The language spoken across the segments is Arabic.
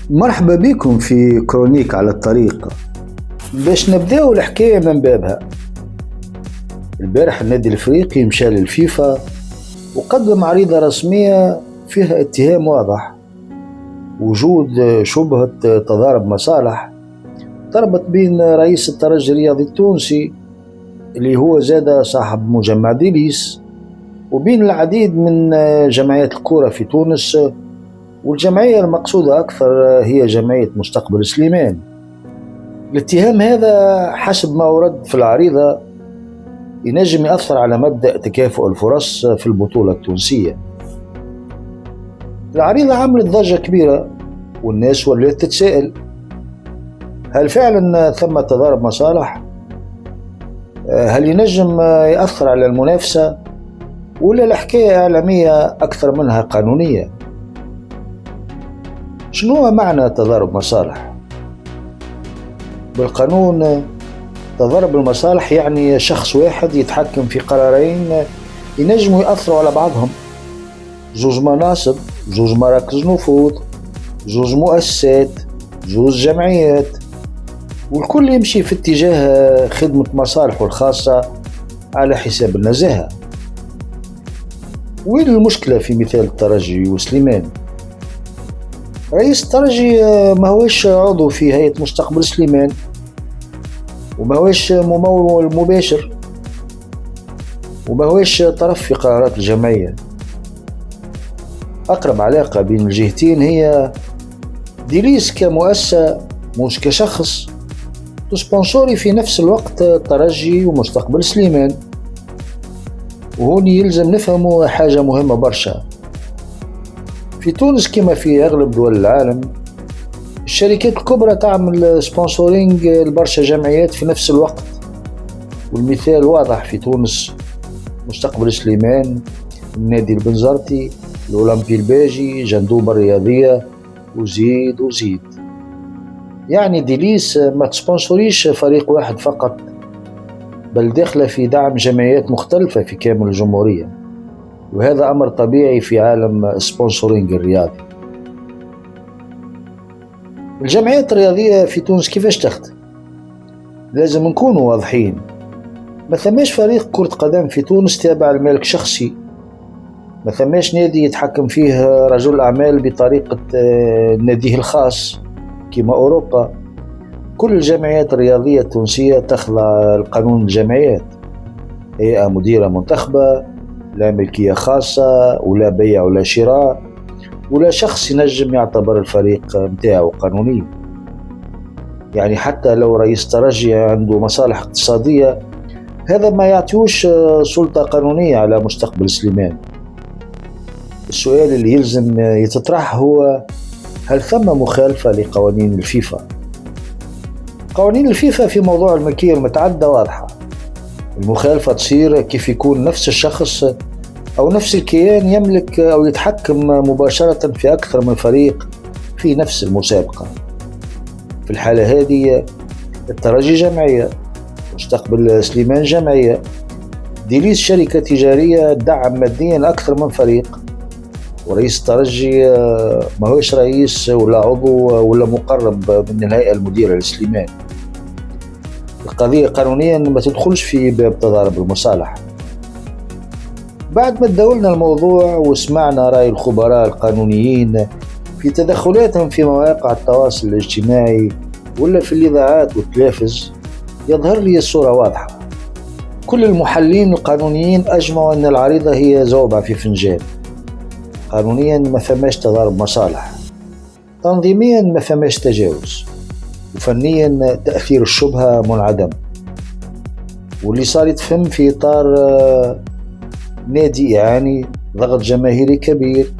مرحبا بكم في كرونيك على الطريق. باش نبداو الحكاية من بابها. البارح النادي الافريقي مشى للفيفا وقدم عريضة رسمية فيها اتهام واضح، وجود شبهة تضارب مصالح تربط بين رئيس الترجي الرياضي التونسي اللي هو زاد صاحب مجمع ديليس وبين العديد من جمعيات الكرة في تونس، والجمعية المقصودة أكثر هي جمعية مستقبل سليمان. الاتهام هذا حسب ما ورد في العريضة ينجم يأثر على مبدأ تكافؤ الفرص في البطولة التونسية. العريضة عملت ضجة كبيرة والناس ولات تتساءل: هل فعلا ثم تضارب مصالح؟ هل ينجم يأثر على المنافسة؟ ولا الحكاية إعلامية أكثر منها قانونية؟ شنو هو معنى تضارب مصالح؟ بالقانون تضارب المصالح يعني شخص واحد يتحكم في قرارين ينجموا يأثروا على بعضهم، زوج مناصب، زوج مراكز نفوذ، زوج مؤسسات، زوج جمعيات، والكل يمشي في اتجاه خدمة مصالحه الخاصة على حساب النزاهة. وين المشكلة في مثال الترجي وسليمان؟ رئيس الترجي ما هوش عضو في هيئة مستقبل سليمان وما هوش ممول مباشر وما هوش طرف في قرارات الجمعية. أقرب علاقة بين الجهتين هي ديليس كمؤسسة مش كشخص تسبونسوري في نفس الوقت الترجي ومستقبل سليمان. وهون يلزم نفهموا حاجة مهمة برشا. في تونس كما في أغلب دول العالم الشركات الكبرى تعمل سبونسورينج لبرشا جمعيات في نفس الوقت، والمثال واضح في تونس: مستقبل سليمان، النادي البنزرتي، الأولمبي الباجي، جندوبة الرياضية، وزيد وزيد. يعني ديليس ما تسبونسوريش فريق واحد فقط، بل داخلة في دعم جمعيات مختلفة في كامل الجمهورية، وهذا أمر طبيعي في عالم سبونسورينج الرياضي. الجمعيات الرياضية في تونس كيفاش تخدم؟ لازم نكونوا واضحين. ما ثماش فريق كرة قدم في تونس تابع لمالك شخصي، ما ثماش نادي يتحكم فيه رجل أعمال بطريقة ناديه الخاص كما أوروبا. كل الجمعيات الرياضية التونسية تخضع لقانون الجمعيات، هيئة مديرة منتخبة، لا ملكية خاصة ولا بيع ولا شراء، ولا شخص ينجم يعتبر الفريق متاعه قانونيا. يعني حتى لو رئيس ترجي عنده مصالح اقتصادية هذا ما يعطيوش سلطة قانونية على مستقبل سليمان. السؤال اللي يلزم يتطرح هو: هل ثم مخالفة لقوانين الفيفا؟ قوانين الفيفا في موضوع الملكية المتعددة واضحة. المخالفة تصير كيف يكون نفس الشخص أو نفس الكيان يملك أو يتحكم مباشرة في أكثر من فريق في نفس المسابقة. في الحالة هذه الترجي جمعية، مستقبل سليمان جمعية، ديليس شركة تجارية تدعم ماديا أكثر من فريق، ورئيس الترجي ما هوش رئيس ولا عضو ولا مقرب من الهيئة المديرة لسليمان. القضية قانونيا ما تدخلش في باب تضارب المصالح. بعد ما تداولنا الموضوع وسمعنا رأي الخبراء القانونيين في تدخلاتهم في مواقع التواصل الاجتماعي ولا في الإذاعات والتلفز، يظهر لي الصورة واضحة. كل المحللين القانونيين أجمعوا أن العريضة هي زوبعة في فنجان. قانونيا ما فماش تضارب مصالح، تنظيميا ما فماش تجاوز، وفنيا تأثير الشبهة منعدم. واللي صار يتفهم في إطار نادي يعني ضغط جماهيري كبير،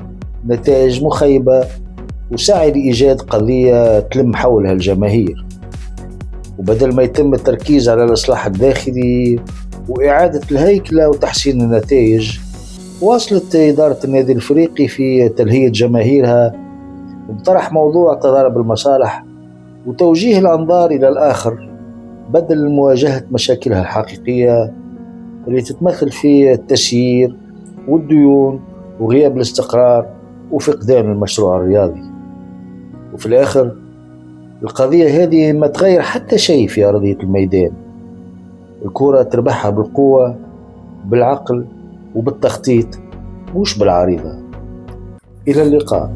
نتائج مخيبة، وسعي لإيجاد قضية تلم حولها الجماهير. وبدل ما يتم التركيز على الإصلاح الداخلي وإعادة الهيكلة وتحسين النتائج، واصلت إدارة النادي الأفريقي في تلهية جماهيرها وبطرح موضوع تضارب المصالح وتوجيه الأنظار إلى الآخر بدل مواجهة مشاكلها الحقيقية اللي تتمثل في التسيير والديون وغياب الاستقرار وفقدان المشروع الرياضي. وفي الآخر القضية هذه ما تغير حتى شيء في أرضية الميدان. الكرة تربحها بالقوة، بالعقل وبالتخطيط، مش بالعريضة. إلى اللقاء.